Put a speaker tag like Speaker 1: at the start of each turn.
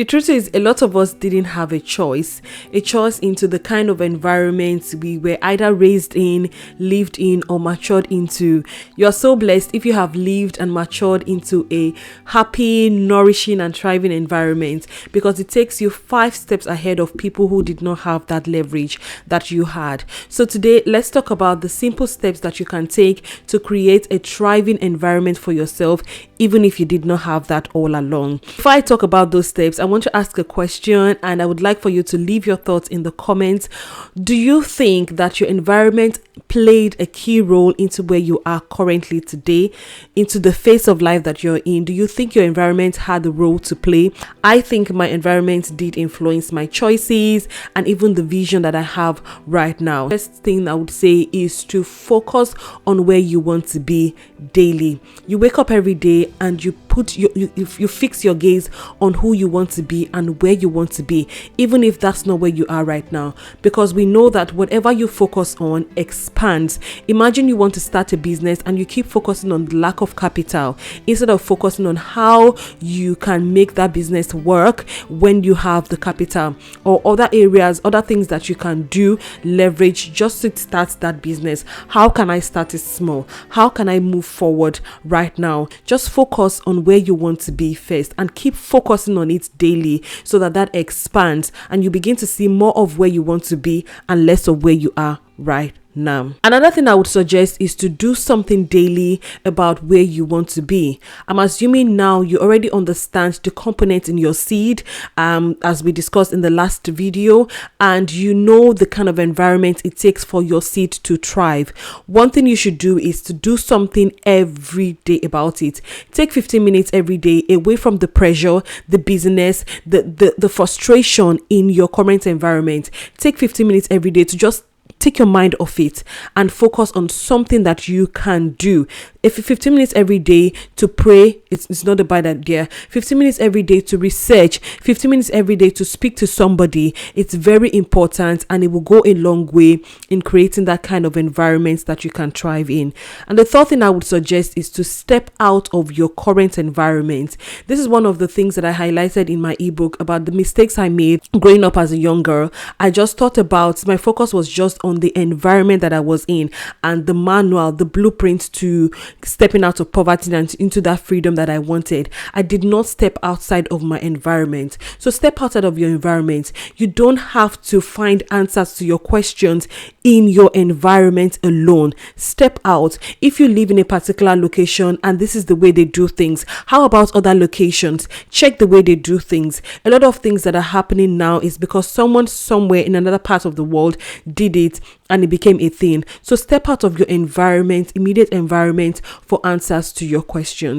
Speaker 1: The truth is, a lot of us didn't have a choice into the kind of environments we were either raised in, lived in, or matured into. You're so blessed if you have lived and matured into a happy, nourishing, and thriving environment, because it takes you 5 steps ahead of people who did not have that leverage that you had. So today, let's talk about the simple steps that you can take to create a thriving environment for yourself, even if you did not have that all along. Before I talk about those steps, I want to ask a question, and I would like for you to leave your thoughts in the comments. Do you think that your environment played a key role into where you are currently today, into the phase of life that you're in? Do you think your environment had a role to play? I think my environment did influence my choices and even the vision that I have right now. The first thing I would say is to focus on where you want to be daily. You wake up every day and you fix your gaze on who you want to be and where you want to be, even if that's not where you are right now, because we know that whatever you focus on expands. Imagine you want to start a business and you keep focusing on the lack of capital instead of focusing on how you can make that business work when you have the capital, or other areas, other things that you can do, leverage just to start that business. How can I start it small? How can I move forward right now? Just focus on where you want to be first and keep focusing on it daily, so that expands and you begin to see more of where you want to be and less of where you are right now. Another thing I would suggest is to do something daily about where you want to be. I'm assuming now you already understand the components in your seed, as we discussed in the last video, and you know the kind of environment it takes for your seed to thrive. One thing you should do is to do something every day about it. Take 15 minutes every day away from the pressure, the busyness, the frustration in your current environment. Take 15 minutes every day to just take your mind off it and focus on something that you can do. If 15 minutes every day to pray, it's not a bad idea. 15 minutes every day to research, 15 minutes every day to speak to somebody, it's very important, and it will go a long way in creating that kind of environment that you can thrive in. And the third thing I would suggest is to step out of your current environment. This is one of the things that I highlighted in my ebook about the mistakes I made growing up as a young girl. I just thought about, my focus was just on the environment that I was in and the manual, the blueprint to stepping out of poverty and into that freedom that I wanted. I did not step outside of my environment. So step outside of your environment. You don't have to find answers to your questions in your environment alone. Step out. If you live in a particular location and this is the way they do things, how about other locations? Check the way they do things. A lot of things that are happening now is because someone somewhere in another part of the world did it and it became a thing. So step out of your environment, immediate environment, for answers to your questions.